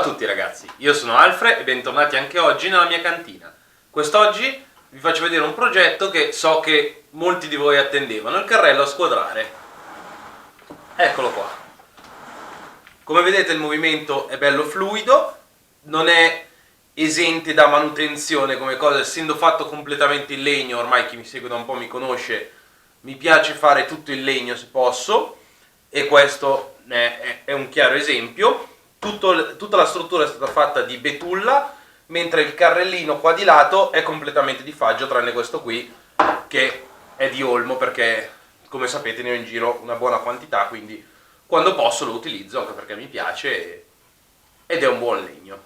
Ciao a tutti ragazzi, io sono Alfre e bentornati anche oggi nella mia cantina. Quest'oggi vi faccio vedere un progetto che so che molti di voi attendevano, il carrello a squadrare. Eccolo qua. Come vedete il movimento è bello fluido, non è esente da manutenzione come cosa, essendo fatto completamente in legno. Ormai chi mi segue da un po' mi conosce, mi piace fare tutto in legno se posso, e questo è un chiaro esempio. Tutta la struttura è stata fatta di betulla, mentre il carrellino qua di lato è completamente di faggio, tranne questo qui che è di olmo, perché come sapete ne ho in giro una buona quantità, quindi quando posso lo utilizzo, anche perché mi piace ed è un buon legno.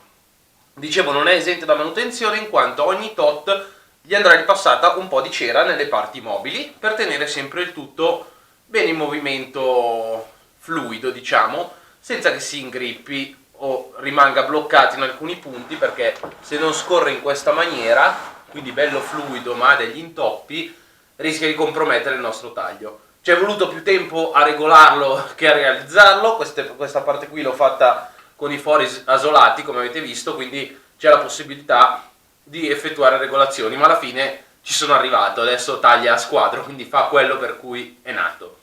Dicevo, non è esente da manutenzione, in quanto ogni tot gli andrà ripassata un po' di cera nelle parti mobili per tenere sempre il tutto bene in movimento fluido, diciamo, senza che si ingrippi o rimanga bloccato in alcuni punti, perché se non scorre in questa maniera, quindi bello fluido ma ha degli intoppi, rischia di compromettere il nostro taglio. Ci è voluto più tempo a regolarlo che a realizzarlo. Questa parte qui l'ho fatta con i fori asolati, come avete visto, quindi c'è la possibilità di effettuare regolazioni, ma alla fine ci sono arrivato. Adesso taglia a squadro, quindi fa quello per cui è nato.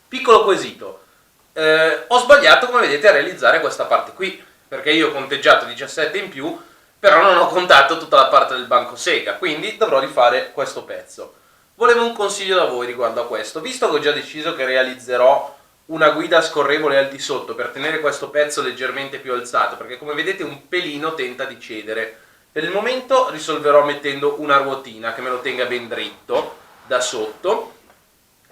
Piccolo quesito. Ho sbagliato, come vedete, a realizzare questa parte qui, perché io ho conteggiato 17 in più, però non ho contato tutta la parte del banco sega, quindi dovrò rifare questo pezzo. Volevo un consiglio da voi riguardo a questo, visto che ho già deciso che realizzerò una guida scorrevole al di sotto per tenere questo pezzo leggermente più alzato, perché come vedete un pelino tenta di cedere. Per il momento risolverò mettendo una ruotina che me lo tenga ben dritto da sotto,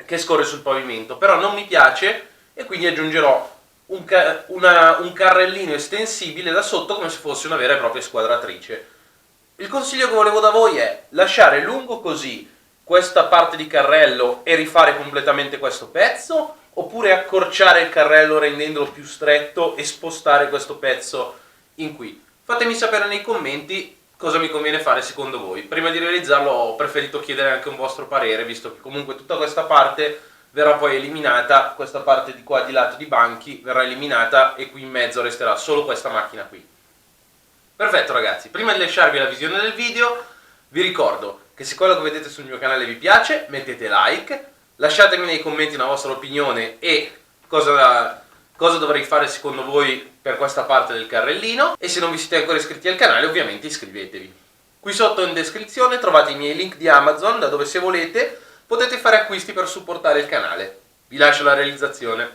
che scorre sul pavimento, però non mi piace, e quindi aggiungerò un carrellino estensibile da sotto come se fosse una vera e propria squadratrice. Il consiglio che volevo da voi è lasciare lungo così questa parte di carrello e rifare completamente questo pezzo, oppure accorciare il carrello rendendolo più stretto e spostare questo pezzo in qui. Fatemi sapere nei commenti cosa mi conviene fare secondo voi. Prima di realizzarlo ho preferito chiedere anche un vostro parere, visto che comunque tutta questa parte verrà poi eliminata, questa parte di qua di lato di banchi verrà eliminata e qui in mezzo resterà solo questa macchina qui. Perfetto ragazzi, prima di lasciarvi la visione del video vi ricordo che se quello che vedete sul mio canale vi piace mettete like, lasciatemi nei commenti una vostra opinione e cosa dovrei fare secondo voi per questa parte del carrellino, e se non vi siete ancora iscritti al canale ovviamente iscrivetevi. Qui sotto in descrizione trovate i miei link di Amazon, da dove se volete potete fare acquisti per supportare il canale. Vi lascio la realizzazione.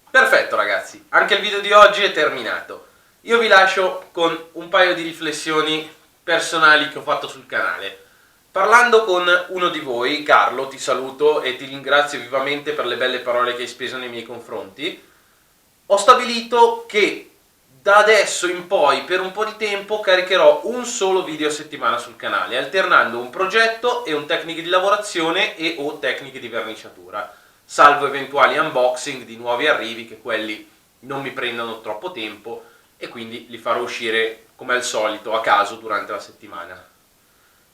Perfetto ragazzi, anche il video di oggi è terminato. Io vi lascio con un paio di riflessioni personali che ho fatto sul canale. Parlando con uno di voi, Carlo, ti saluto e ti ringrazio vivamente per le belle parole che hai speso nei miei confronti. Ho stabilito che da adesso in poi, per un po' di tempo, caricherò un solo video a settimana sul canale, alternando un progetto e un tecniche di lavorazione e o tecniche di verniciatura, salvo eventuali unboxing di nuovi arrivi, che quelli non mi prendono troppo tempo e quindi li farò uscire come al solito a caso durante la settimana.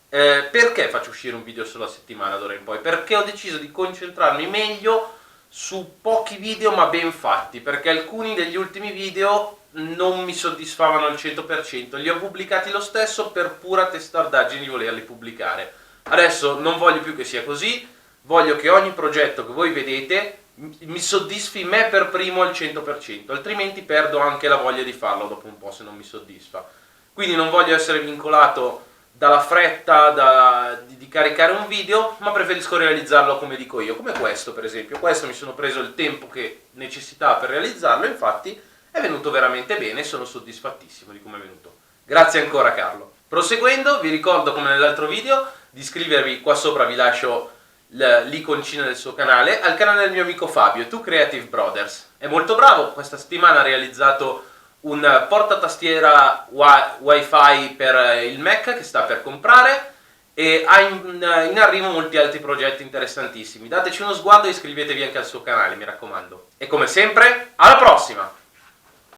Perché faccio uscire un video solo a settimana d'ora in poi? Perché ho deciso di concentrarmi meglio su pochi video ma ben fatti, perché alcuni degli ultimi video non mi soddisfavano al 100%, li ho pubblicati lo stesso per pura testardaggine di volerli pubblicare. Adesso non voglio più che sia così, voglio che ogni progetto che voi vedete mi soddisfi me per primo al 100%, altrimenti perdo anche la voglia di farlo dopo un po' se non mi soddisfa. Quindi non voglio essere vincolato dalla fretta di caricare un video, ma preferisco realizzarlo come dico io, come questo per esempio. Questo mi sono preso il tempo che necessitava per realizzarlo, infatti è venuto veramente bene e sono soddisfattissimo di come è venuto. Grazie ancora Carlo. Proseguendo, vi ricordo come nell'altro video di iscrivervi, qua sopra vi lascio l'iconcina del suo canale, al canale del mio amico Fabio, Two Creative Brothers. È molto bravo, questa settimana ha realizzato un portatastiera wifi per il Mac che sta per comprare e ha in arrivo molti altri progetti interessantissimi. Dateci uno sguardo e iscrivetevi anche al suo canale, mi raccomando. E come sempre, alla prossima!